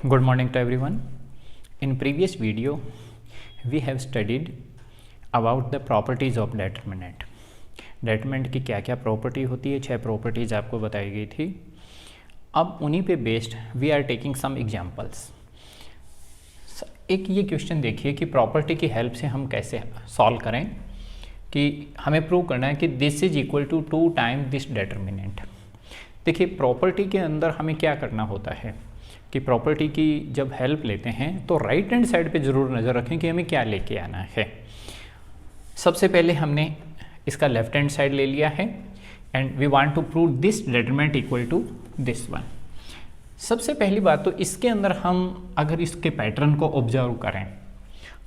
Good morning to everyone. In previous video, we have studied about the properties of determinant. Determinant की क्या क्या property होती है, 6 properties आपको बताई गई थी. अब उन्हीं पे based we are taking some examples. एक ये क्वेश्चन देखिए कि प्रॉपर्टी की हेल्प से हम कैसे सॉल्व करें कि हमें प्रूव करना है कि this is equal to 2 time this determinant. देखिए प्रॉपर्टी के अंदर हमें क्या करना होता है कि प्रॉपर्टी की जब हेल्प लेते हैं तो राइट हैंड साइड पे ज़रूर नज़र रखें कि हमें क्या लेके आना है. सबसे पहले हमने इसका लेफ्ट हैंड साइड ले लिया है and we want to prove this determinant equal to this one. सबसे पहली बात तो इसके अंदर हम अगर इसके पैटर्न को ऑब्जर्व करें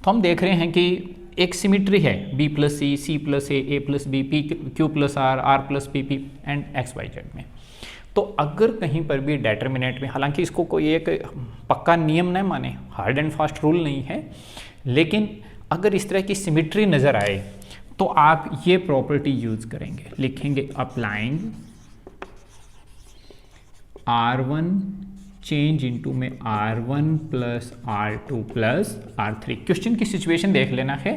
तो हम देख रहे हैं कि एक सिमिट्री है b plus C plus A plus B P Q plus R plus P P and X Y Z में. तो अगर कहीं पर भी डेटर्मिनेंट में, हालांकि इसको कोई एक पक्का नियम न माने, हार्ड एंड फास्ट रूल नहीं है, लेकिन अगर इस तरह की सिमिट्री नज़र आए तो आप ये प्रॉपर्टी यूज़ करेंगे. लिखेंगे अप्लाइंग R1 चेंज इनटू में R1 plus R2 plus R3. Question की सिचुएशन देख लेना है.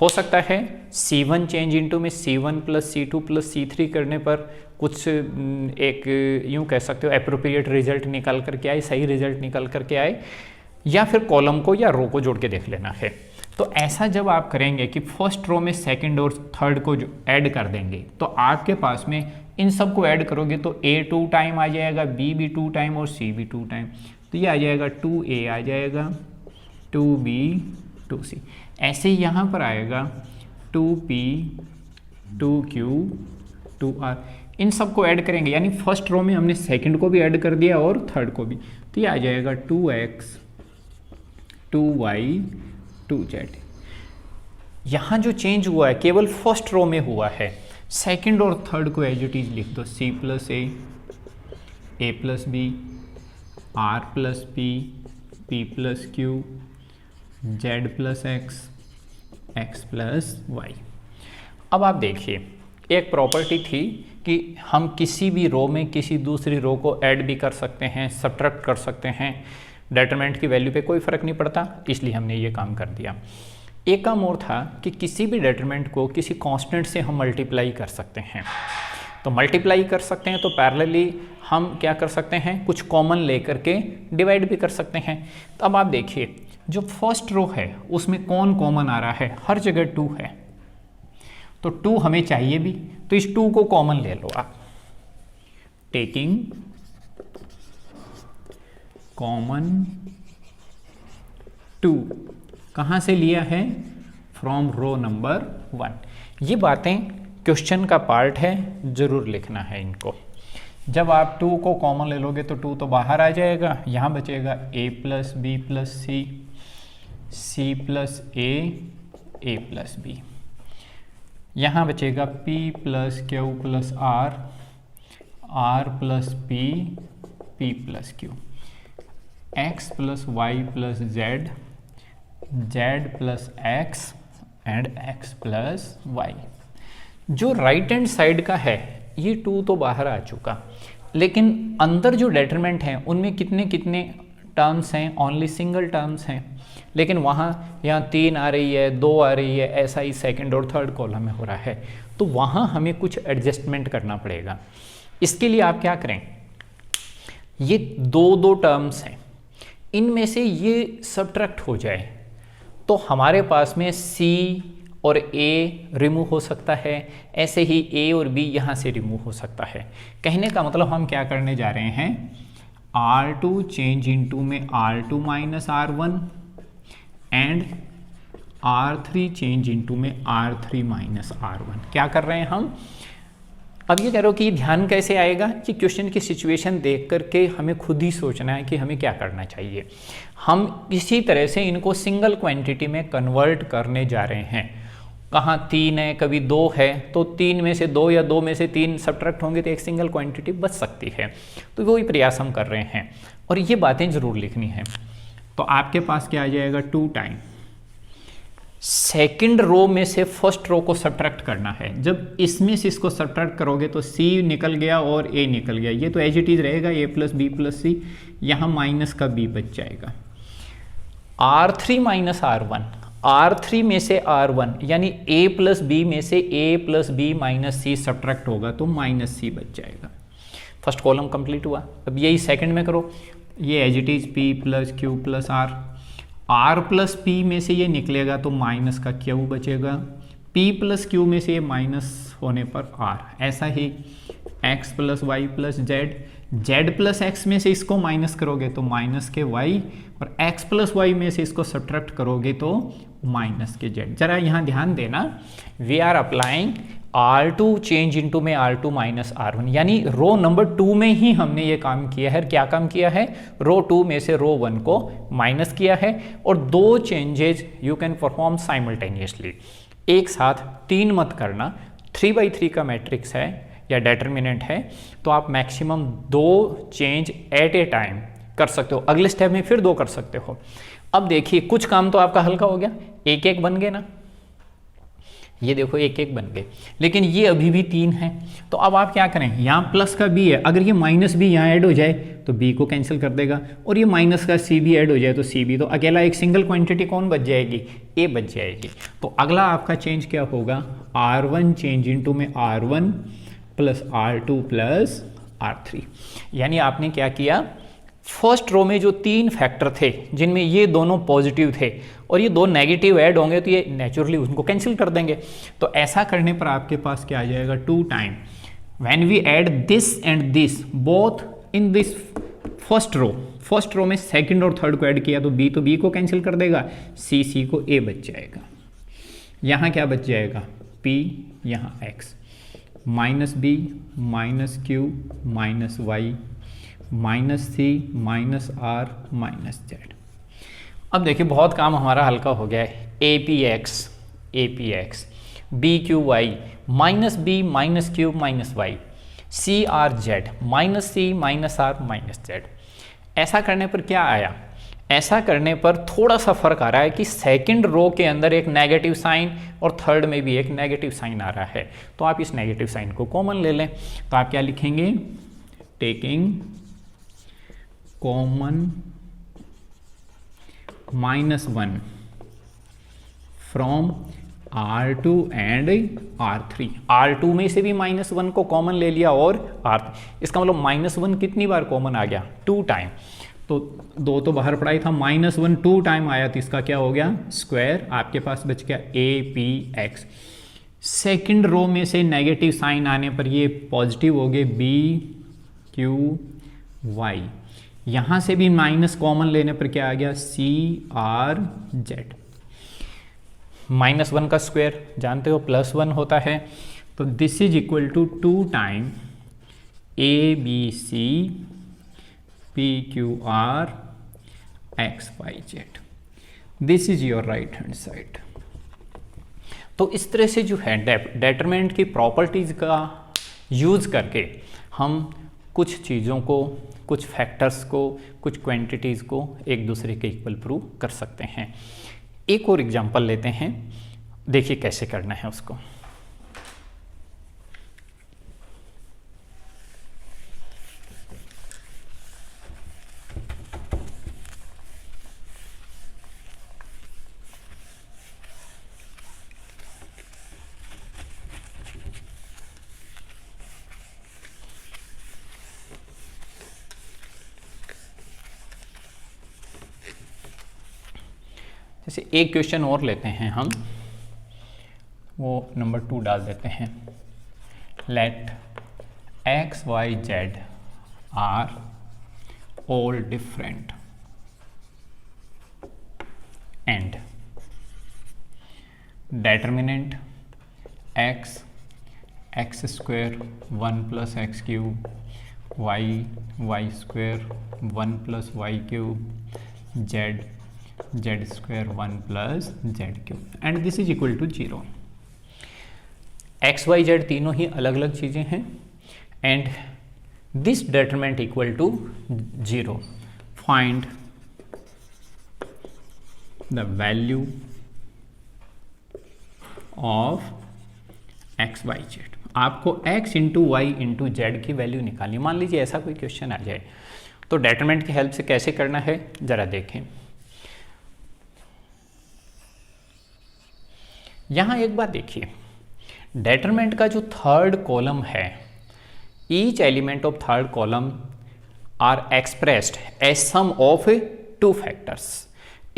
हो सकता है C1 चेंज इनटू में C1 plus C2 plus C3 करने पर कुछ एक यूँ कह सकते हो एप्रोप्रिएट रिजल्ट निकल करके आए, सही रिजल्ट निकल करके आए, या फिर कॉलम को या रो को जोड़ के देख लेना है. तो ऐसा जब आप करेंगे कि फर्स्ट रो में सेकंड और थर्ड को जो ऐड कर देंगे तो आपके पास में इन सब को ऐड करोगे तो A 2 टाइम आ जाएगा, B भी 2 टाइम और C भी 2 टाइम. तो ये आ जाएगा 2A आ जाएगा, 2B 2C. ऐसे ही यहाँ पर आएगा 2P 2Q 2R. इन सब को ऐड करेंगे यानी फर्स्ट रो में हमने सेकंड को भी ऐड कर दिया और थर्ड को भी. तो ये आ जाएगा 2X 2Y 2Z. यहाँ जो चेंज हुआ है केवल फर्स्ट रो में हुआ है. सेकंड और थर्ड को एज इट इज लिख दो. C plus A plus B, R plus P, P plus Q, Z plus X plus Y. अब आप देखिए एक प्रॉपर्टी थी कि हम किसी भी रो में किसी दूसरी रो को ऐड भी कर सकते हैं, सब्ट्रैक्ट कर सकते हैं. डेटरमिनेंट की वैल्यू पे कोई फ़र्क नहीं पड़ता, इसलिए हमने ये काम कर दिया. एक काम और था कि किसी भी डेटरमिनेंट को किसी कांस्टेंट से हम मल्टीप्लाई कर सकते हैं. तो मल्टीप्लाई कर सकते हैं तो पैरेलली हम क्या कर सकते हैं, कुछ कॉमन लेकर के डिवाइड भी कर सकते हैं. तो अब आप देखिए जो फर्स्ट रो है उसमें कौन कॉमन आ रहा है, हर जगह 2 है. तो 2 हमें चाहिए भी, तो इस 2 को कॉमन ले लो आप. टेकिंग कॉमन 2 कहाँ से लिया है, फ्रॉम रो नंबर 1. ये बातें क्वेश्चन का पार्ट है, जरूर लिखना है इनको. जब आप 2 को कॉमन ले लोगे तो 2 तो बाहर आ जाएगा, यहाँ बचेगा A plus B plus C plus A plus B. यहाँ बचेगा P plus Q plus R plus P plus Q, X plus Y plus Z plus X and X plus Y. जो राइट हैंड साइड का है ये 2 तो बाहर आ चुका, लेकिन अंदर जो डेटरमिनेंट हैं उनमें कितने कितने टर्म्स हैं, ओनली सिंगल टर्म्स हैं. लेकिन वहाँ यहाँ 3 आ रही है, 2 आ रही है, ऐसा ही सेकंड और थर्ड कॉलम में हो रहा है. तो वहाँ हमें कुछ एडजस्टमेंट करना पड़ेगा. इसके लिए आप क्या करें, ये 2 टर्म्स हैं, इनमें से ये सब्ट्रैक्ट हो जाए तो हमारे पास में C और A रिमूव हो सकता है, ऐसे ही A और B यहाँ से रिमूव हो सकता है. कहने का मतलब हम क्या करने जा रहे हैं, R2 चेंज इनटू में R2 minus R1 and R3 change into में R3 माइनस R1. क्या कर रहे हैं हम. अब ये कह रहे हो कि ध्यान कैसे आएगा कि क्वेश्चन की सिचुएशन देख करके हमें खुद ही सोचना है कि हमें क्या करना चाहिए. हम इसी तरह से इनको सिंगल क्वांटिटी में कन्वर्ट करने जा रहे हैं. कहाँ 3 है, कभी 2 है, तो 3 में से 2 या 2 में से 3 सब्ट्रैक्ट होंगे तो एक सिंगल क्वांटिटी बच सकती है. तो वही प्रयास हम कर रहे हैं और ये बातें ज़रूर लिखनी है. तो आपके पास क्या आ जाएगा, 2 टाइम सेकंड रो में से फर्स्ट रो को सब्ट्रैक्ट करना है। जब इसमें से इसको सब्ट्रैक्ट करोगे तो C निकल गया और A निकल गया, ये तो एज इट इज रहेगा, A प्लस बी प्लस सी, यहाँ माइनस का B बच जाएगा। R3 माइनस R1, R3 में से R1 यानी A प्लस बी में से A plus B minus C subtract होगा तो माइनस C बच जाएगा। फर्स्ट कॉलम कंप्लीट हुआ। अब यही सेकंड में करो, ये as it is P plus Q plus R plus P में से ये निकलेगा तो माइनस का Q बचेगा, P प्लस Q में से ये माइनस होने पर R। ऐसा ही x plus Y plus Z plus X में से इसको माइनस करोगे तो माइनस के y, और x प्लस वाई में से इसको सब्ट्रैक्ट करोगे तो माइनस के z। जरा यहाँ ध्यान देना, we are applying R2 change into में R2 माइनस R1, यानी रो नंबर 2 में ही हमने ये काम किया है। क्या काम किया है? रो 2 में से रो 1 को माइनस किया है, और दो changes you can perform simultaneously, एक साथ तीन मत करना। 3/3 का मैट्रिक्स है या डेटर्मिनेंट है तो आप maximum 2 change at A time कर सकते हो, अगले स्टेप में फिर 2 कर सकते हो। अब देखिए कुछ काम तो आपका हल्का हो गया, एक एक बन गए ना, ये देखो एक एक बन गए, लेकिन ये अभी भी 3 है। तो अब आप क्या करें, यहाँ प्लस का b है, अगर ये माइनस b यहाँ ऐड हो जाए तो b को कैंसिल कर देगा, और ये माइनस का c भी ऐड हो जाए तो c भी, तो अकेला एक सिंगल क्वांटिटी कौन बच जाएगी? a बच जाएगी। तो अगला आपका चेंज क्या होगा? R1 चेंज इनटू में R1 plus R2 plus R3। यानी आपने क्या किया, फर्स्ट रो में जो 3 फैक्टर थे जिनमें ये दोनों पॉजिटिव थे और ये 2 नेगेटिव ऐड होंगे तो ये नेचुरली उनको कैंसिल कर देंगे। तो ऐसा करने पर आपके पास क्या आ जाएगा? 2 time when we add this and this both in this first row में सेकंड और थर्ड को ऐड किया तो b को कैंसिल कर देगा, c को a बच जाएगा। यहाँ क्या बच जाएगा? p, यहाँ x, minus b minus q minus y minus c minus r minus z। अब देखिए बहुत काम हमारा हल्का हो गया है। apx bqy minus b minus q minus y crz minus c minus r minus z। ऐसा करने पर क्या आया? ऐसा करने पर थोड़ा सा फर्क आ रहा है कि सेकंड रो के अंदर एक नेगेटिव साइन और थर्ड में भी एक नेगेटिव साइन आ रहा है, तो आप इस नेगेटिव साइन को कॉमन ले लें। तो आप क्या लिखेंगे? Taking common -1 from R2 and R3। R2 में से भी -1 को कॉमन ले लिया और R3, इसका मतलब -1 कितनी बार कॉमन आ गया? 2 टाइम। तो 2 तो बाहर पड़ा ही था, -1 2 टाइम आया तो इसका क्या हो गया? स्क्वायर। आपके पास बच गया apx। सेकंड रो में से नेगेटिव साइन आने पर ये पॉजिटिव हो गए bqy। यहाँ से भी माइनस कॉमन लेने पर क्या आ गया? crz। -1 का स्क्वायर जानते हो +1 होता है, तो this is equal to 2 time abc pqr xyz। This is your right hand side. तो इस तरह से जो है डेटरमिनेंट की प्रॉपर्टीज का यूज करके हम कुछ चीज़ों को, कुछ फैक्टर्स को, कुछ क्वांटिटीज़ को एक दूसरे के इक्वल प्रूव कर सकते हैं। एक और एग्जांपल लेते हैं, देखिए कैसे करना है उसको। जैसे एक क्वेश्चन और लेते हैं हम, वो नंबर 2 डाल देते हैं। Let x y z are all different and determinant x square 1 plus X cube y square 1 plus Y cube z square 1 plus Z cube and this is equal to 0। X Y Z तीनों ही अलग अलग चीज़ें हैं and this determinant equal to 0। Find the value of X Y Z. आपको X into Y into Z की value निकालनी। मान लीजिए ऐसा कोई क्वेश्चन आ जाए तो डेटरमिनेंट की हेल्प से कैसे करना है जरा देखें। यहां एक बात देखिए, डेटरमिनेंट का जो थर्ड कॉलम है, each element of third column are expressed as sum of two factors.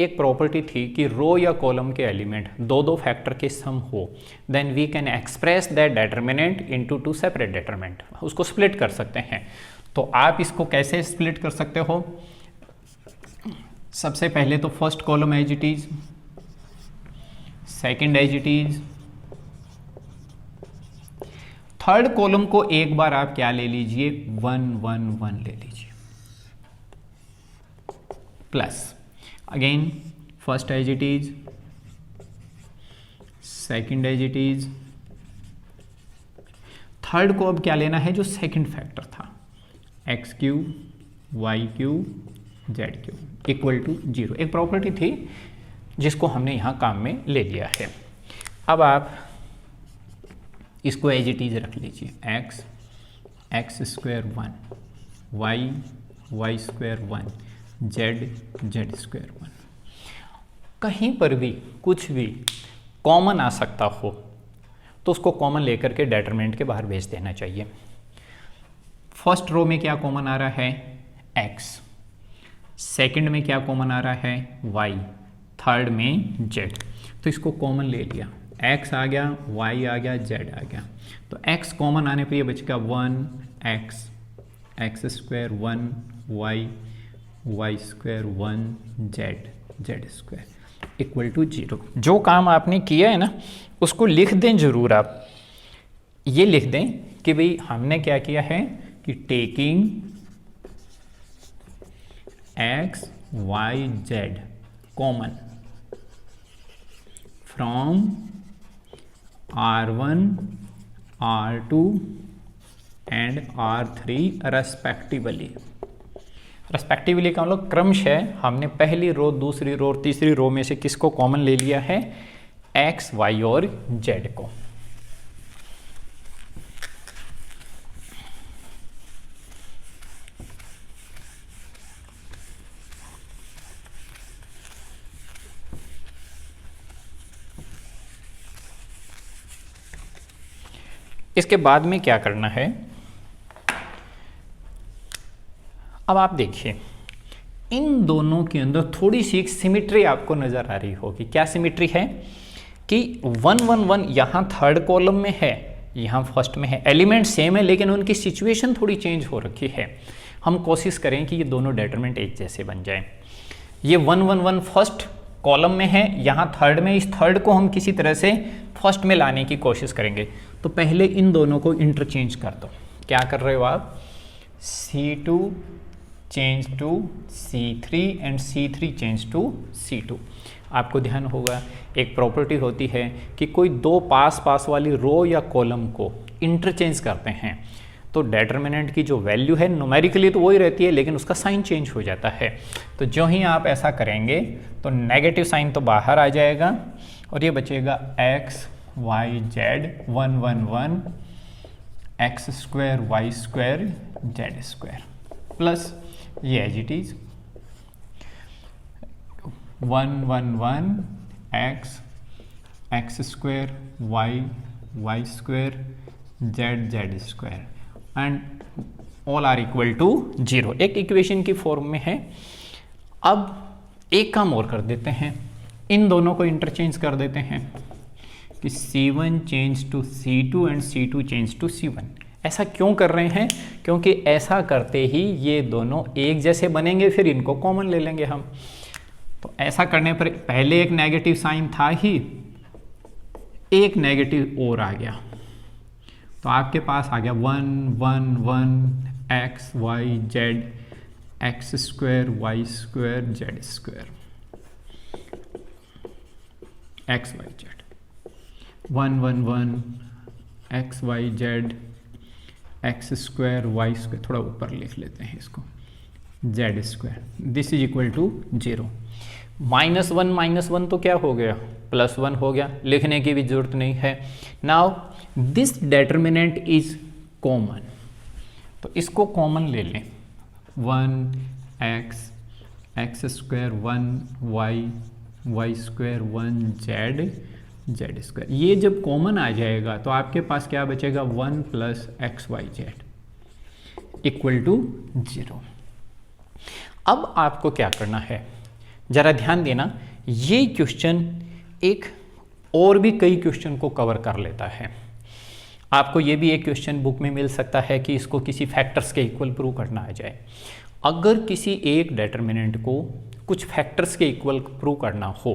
एक प्रॉपर्टी थी कि रो या कॉलम के एलिमेंट दो दो फैक्टर के सम हो, then we can express that determinant into two separate determinant. उसको स्प्लिट कर सकते हैं। तो आप इसको कैसे स्प्लिट कर सकते हो? सबसे पहले तो first column as it is, second as it is, third column को एक बार आप क्या ले लीजिए, 1 1 1 ले लीजिए, plus again first as it is, second as it is, third को अब क्या लेना है जो सेकेंड फैक्टर था, X cube Y cube Z cube equal to 0। एक प्रॉपर्टी थी जिसको हमने यहां काम में ले लिया है। अब आप इसको एज इट इज रख लीजिए, X X square 1, Y Y square 1, Z Z square 1। कहीं पर भी कुछ भी कॉमन आ सकता हो तो उसको कॉमन लेकर के डेटरमिनेंट के बाहर भेज देना चाहिए। फर्स्ट रो में क्या कॉमन आ रहा है, x, सेकंड में क्या कॉमन आ रहा है, y, थर्ड में z। तो इसको कॉमन ले लिया, x आ गया, y आ गया, z आ गया। तो x कॉमन आने पर ये बचेगा 1x X square 1, y Y square 1, Z square equal to 0। जो काम आपने किया है ना उसको लिख दें जरूर। आप ये लिख दें कि भाई हमने क्या किया है कि taking X Y Z common from R1 R2 and R3 respectively. Respectively का मतलब क्रमशः हमने पहली रो, दूसरी रो और तीसरी रो में से किसको कॉमन ले लिया है, एक्स वाई और जेड को। इसके बाद में क्या करना है, अब आप देखिए इन दोनों के अंदर थोड़ी सी एक सिमिट्री आपको नजर आ रही होगी। क्या सिमिट्री है कि 1 1 1 यहां थर्ड कॉलम में है, यहां फर्स्ट में है, एलिमेंट सेम है लेकिन उनकी सिचुएशन थोड़ी चेंज हो रखी है। हम कोशिश करें कि ये दोनों डेटरमिनेंट एक जैसे बन जाए। ये 1 1 1 फर्स्ट कॉलम में है, यहाँ थर्ड में, इस थर्ड को हम किसी तरह से फर्स्ट में लाने की कोशिश करेंगे। तो पहले इन दोनों को इंटरचेंज कर दो। क्या कर रहे हो आप, C2 change to C3 and C3 change to C2। आपको ध्यान होगा एक प्रॉपर्टी होती है कि कोई दो पास पास वाली रो या कॉलम को इंटरचेंज करते हैं तो डेटरमिनेंट की जो वैल्यू है न्यूमेरिकली तो वही रहती है लेकिन उसका साइन चेंज हो जाता है। तो जो ही आप ऐसा करेंगे तो नेगेटिव साइन तो बाहर आ जाएगा और ये बचेगा X Y Z 1 1 1 X square Y square Z square plus ये as it is 1 1 1 X square Y square Z square and all are equal to 0। एक इक्वेशन की फॉर्म में है। अब एक काम और कर देते हैं, इन दोनों को इंटरचेंज कर देते हैं कि C1 change to C2 and C2 change to C1। ऐसा क्यों कर रहे हैं, क्योंकि ऐसा करते ही ये दोनों एक जैसे बनेंगे, फिर इनको कॉमन ले लेंगे हम। तो ऐसा करने पर पहले एक नेगेटिव साइन था ही, एक नेगेटिव और आ गया तो आपके पास आ गया 1 1 1 X Y Z X square Y square Z square X Y Z 1 1 1 X Y Z X square Y square, थोड़ा ऊपर लिख लेते हैं इसको, Z square, this is equal to 0। -1 तो क्या हो गया, +1 हो गया, लिखने की भी जरूरत नहीं है। Now this determinant is common, तो इसको कॉमन ले लें। 1x x² 1y y² 1z z², ये जब कॉमन आ जाएगा तो आपके पास क्या बचेगा, 1 + xyz = 0। अब आपको क्या करना है, जरा ध्यान देना, ये क्वेश्चन एक और भी कई क्वेश्चन को कवर कर लेता है। आपको ये भी एक क्वेश्चन बुक में मिल सकता है कि इसको किसी फैक्टर्स के इक्वल प्रूव करना आ जाए। अगर किसी एक डिटर्मिनेंट को कुछ फैक्टर्स के इक्वल प्रूव करना हो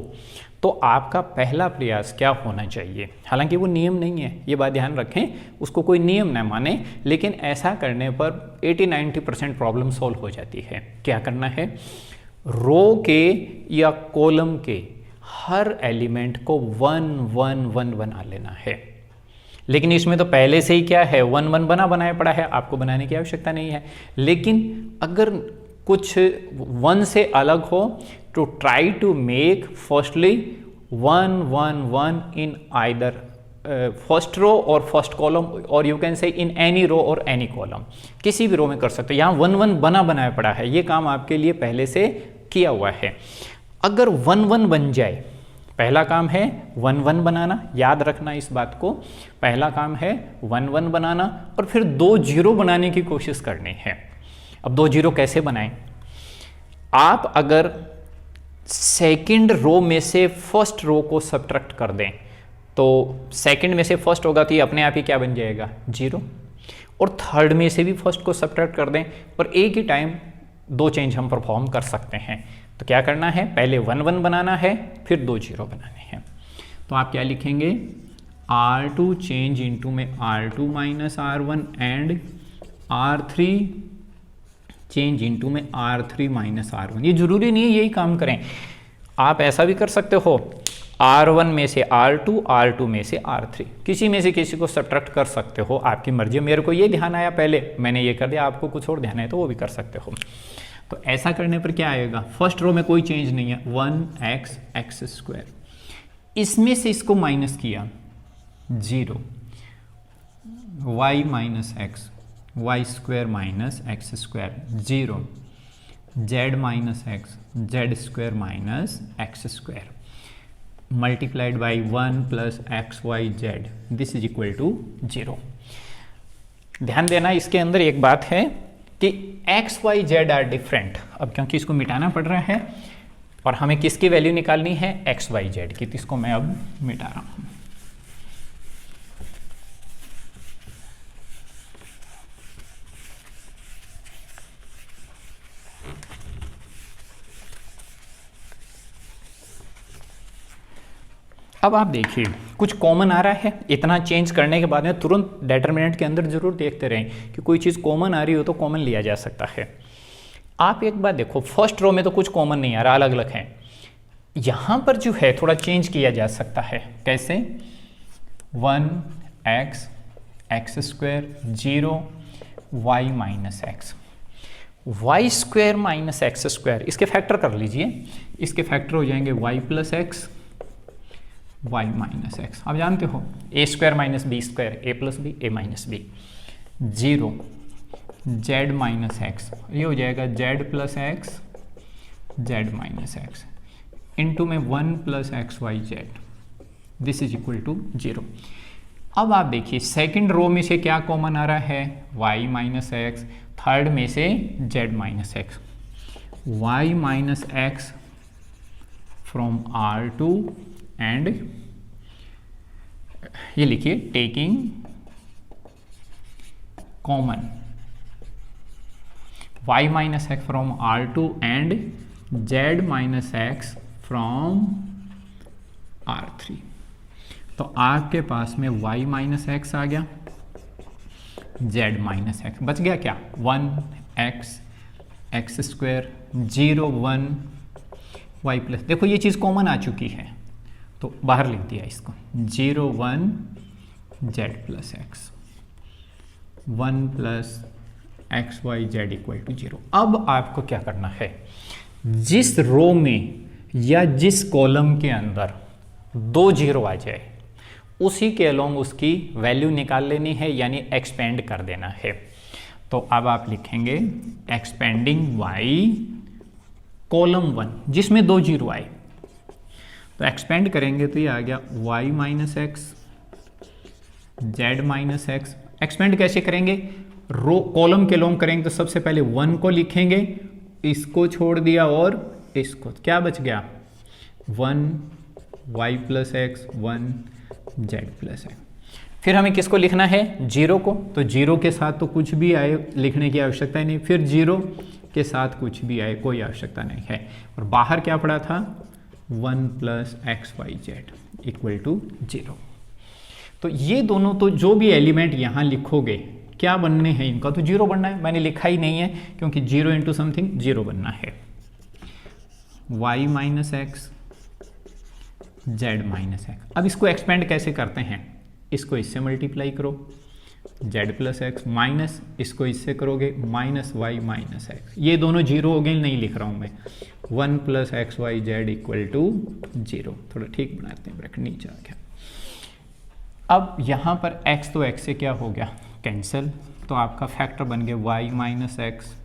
तो आपका पहला प्रयास क्या होना चाहिए, हालांकि वो नियम नहीं है, ये बात ध्यान रखें, उसको कोई नियम ना माने, लेकिन ऐसा करने पर 80-90% प्रॉब्लम सॉल्व हो जाती है। क्या करना है, रो के या कॉलम के हर एलिमेंट को 1 1 1 बना लेना है। लेकिन इसमें तो पहले से ही क्या है, 1 1 बनाया पड़ा है, आपको बनाने की आवश्यकता नहीं है। लेकिन अगर कुछ 1 से अलग हो तो try to make firstly 1 1 1 in either first row और फर्स्ट कॉलम, और you can say in any रो और एनी कॉलम, किसी भी रो में कर सकते हो। यहाँ 1 1 बनाया पड़ा है, ये काम आपके लिए पहले से किया हुआ है। अगर 1 1 बन जाए, पहला काम है 1 1 बनाना, याद रखना इस बात को, पहला काम है 1 1 बनाना और फिर 2 0 बनाने की कोशिश करनी है। अब 2 0 कैसे बनाएं, आप अगर सेकंड रो में से फर्स्ट रो को सब्ट्रैक्ट कर दें तो सेकंड में से फर्स्ट होगा तो ये अपने आप ही क्या बन जाएगा, 0, और थर्ड में से भी फर्स्ट को सब्ट्रैक्ट कर दें, और एक ही टाइम 2 चेंज हम परफॉर्म कर सकते हैं। तो क्या करना है, पहले 1 1 बनाना है, फिर 2 0 बनाने हैं। तो आप क्या लिखेंगे, R2 चेंज इनटू में R2 - R1 and R3 change into में R3 - R1। ये जरूरी नहीं है यही काम करें, आप ऐसा भी कर सकते हो, R1 में से R2, R2 में से R3, किसी में से किसी को सब्ट्रैक्ट कर सकते हो, आपकी मर्जी। मेरे को ये ध्यान आया पहले, मैंने ये कर दिया, आपको कुछ और ध्यान है तो वो भी कर सकते हो। तो ऐसा करने पर क्या आएगा, फर्स्ट रो में कोई चेंज नहीं है, 1x x², इसमें से इसको माइनस किया 0, y - x y² - x² 0, z - x z² - x² multiplied by 1 + xyz, this is equal to 0। ध्यान देना, इसके अंदर एक बात है कि xyz आर डिफरेंट। अब क्योंकि इसको मिटाना पड़ रहा है और हमें किसकी वैल्यू निकालनी है, xyz की, तो इसको मैं अब मिटा रहा हूं। अब आप देखिए कुछ कॉमन आ रहा है, इतना चेंज करने के बाद में तुरंत डिटर्मिनेंट के अंदर जरूर देखते रहें कि कोई चीज़ कॉमन आ रही हो तो कॉमन लिया जा सकता है। आप एक बात देखो, फर्स्ट रो में तो कुछ कॉमन नहीं आ रहा, अलग अलग है। यहाँ पर जो है थोड़ा चेंज किया जा सकता है, कैसे, 1x x² 0 y - x y² - x², इसके फैक्टर कर लीजिए, इसके फैक्टर हो जाएंगे y + x y - x। आप जानते हो a² - b², a + b a - b, 0 z - x, ये हो जाएगा z + x z - x into में 1 + xyz, this is equal to 0। अब आप देखिए सेकंड रो में से क्या कॉमन आ रहा है, y - x, थर्ड में से z - x, y - x from R2 and ये लिखिए taking common y - x from R2 and z - x from R3। तो आपके पास में y - x आ गया, z - x बच गया क्या, 1x x² 0 1 y +, देखो ये चीज़ कॉमन आ चुकी है तो बाहर लिख दिया इसको, 0 1 z + x 1 + xyz = 0। अब आपको क्या करना है, जिस रो में या जिस कॉलम के अंदर 2 जीरो आ जाए उसी के अलोंग उसकी वैल्यू निकाल लेनी है, यानी एक्सपेंड कर देना है। तो अब आप लिखेंगे एक्सपेंडिंग y कॉलम 1 जिसमें 2 जीरो आए, तो एक्सपेंड करेंगे तो ये आ गया y minus X Z minus x. Expand कैसे करेंगे, रो कॉलम के लॉन्ग करेंगे तो सबसे पहले 1 को लिखेंगे, इसको छोड़ दिया और इसको, क्या बच गया 1 y plus x 1 Z plus x. फिर हमें किसको लिखना है, 0 को, तो 0 के साथ तो कुछ भी आए लिखने की आवश्यकता ही नहीं, फिर 0 के साथ कुछ भी आए कोई आवश्यकता नहीं है। और बाहर क्या पड़ा था 1 plus x Y Z equal to 0। तो ये दोनों, तो जो भी एलिमेंट यहाँ लिखोगे क्या बनने हैं, इनका तो 0 बनना है। मैंने लिखा ही नहीं है क्योंकि 0 इंटू समथिंग 0 बनना है। y minus X Z minus x. अब इसको एक्सपेंड कैसे करते हैं, इसको इससे मल्टीप्लाई करो z प्लस एक्स, माइनस इसको इससे करोगे माइनस वाई माइनस एक्स। ये दोनों 0 हो गए, नहीं लिख रहा हूँ मैं। 1 plus x Y Z equal to 0। थोड़ा ठीक बनाते हैं, ब्रैकेट नीचे आ गया। अब यहाँ पर x तो x से क्या हो गया कैंसिल, तो आपका फैक्टर बन गया y minus X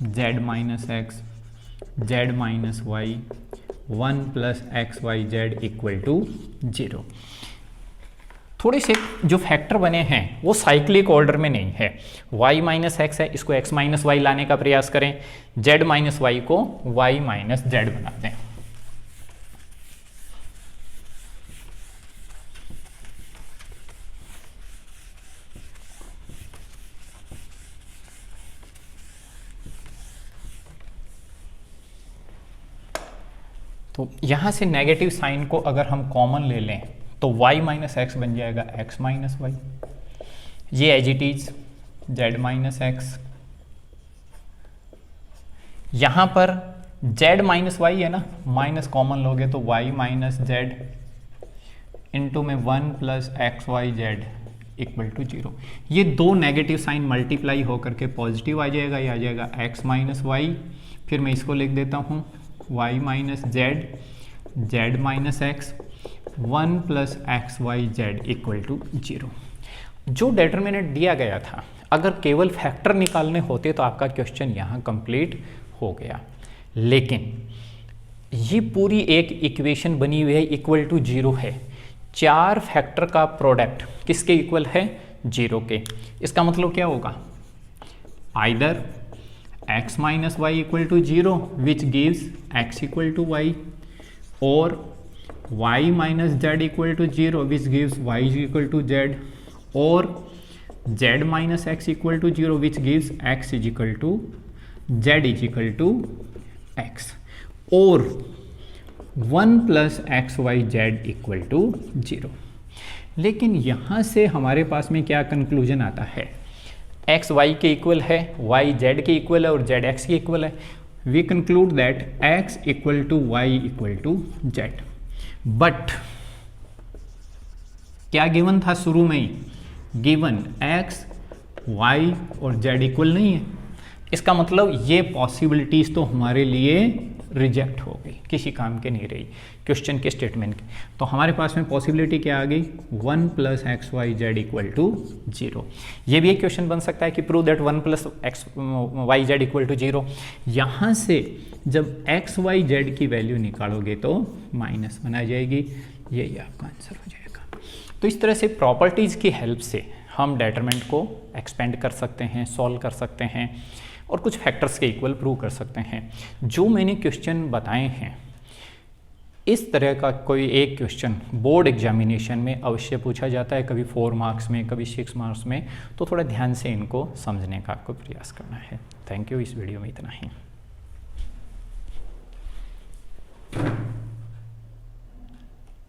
Z minus X Z minus Y 1 plus x Y Z equal to 0। थोड़े से जो फैक्टर बने हैं वो साइक्लिक ऑर्डर में नहीं है। y माइनस एक्स है, इसको x माइनस वाई लाने का प्रयास करें, z माइनस वाई को y माइनस जेड बना दें। तो यहां से नेगेटिव साइन को अगर हम कॉमन ले लें तो y माइनस एक्स बन जाएगा x माइनस वाई। ये as it is z minus X. यहां पर z माइनस वाई है ना, माइनस कॉमन लोगे तो y माइनस जेड इंटू में 1 plus x Y Z equal to 0। ये दो नेगेटिव साइन मल्टीप्लाई होकर के पॉजिटिव आ जाएगा, ये आ जाएगा x माइनस वाई। फिर मैं इसको लिख देता हूँ y minus Z Z minus X 1 plus x Y Z equal to 0। जो डिटरमिनेंट दिया गया था, अगर केवल फैक्टर निकालने होते तो आपका क्वेश्चन यहाँ कंप्लीट हो गया। लेकिन ये पूरी एक इक्वेशन बनी हुई है, इक्वल टू 0 है। 4 फैक्टर का प्रोडक्ट किसके इक्वल है, 0 के। इसका मतलब क्या होगा, either x minus Y equal to 0 which gives x equal to Y, और y minus Z equal to 0 which gives y equal to Z, और z minus X equal to 0 which gives x is equal to Z is equal to X, और 1 plus x Y Z equal to 0। लेकिन यहाँ से हमारे पास में क्या conclusion आता है, x y के इक्वल है, y z के इक्वल है और z x के इक्वल है। We conclude that x equal to y equal to z. But क्या गिवन था शुरू में ही, गिवन x y और z इक्वल नहीं है। इसका मतलब ये पॉसिबिलिटीज तो हमारे लिए रिजेक्ट हो गई, किसी काम के नहीं रही क्वेश्चन के स्टेटमेंट के। तो हमारे पास में पॉसिबिलिटी क्या आ गई, 1 plus x Y Z equal to 0। ये भी एक क्वेश्चन बन सकता है कि prove that 1 plus x Y Z equal to 0। यहाँ से जब एक्स वाई जेड की वैल्यू निकालोगे तो माइनस वन आ जाएगी, यही आपका आंसर हो जाएगा। तो इस तरह से प्रॉपर्टीज़ की हेल्प से हम डिटरमिनेंट को एक्सपेंड कर सकते हैं, सॉल्व कर सकते हैं और कुछ फैक्टर्स के इक्वल प्रूव कर सकते हैं। जो मैंने क्वेश्चन बताए हैं, इस तरह का कोई एक क्वेश्चन बोर्ड एग्जामिनेशन में अवश्य पूछा जाता है, कभी 4 मार्क्स में, कभी 6 मार्क्स में। तो थोड़ा ध्यान से इनको समझने का आपको प्रयास करना है। Thank you. इस वीडियो में इतना ही।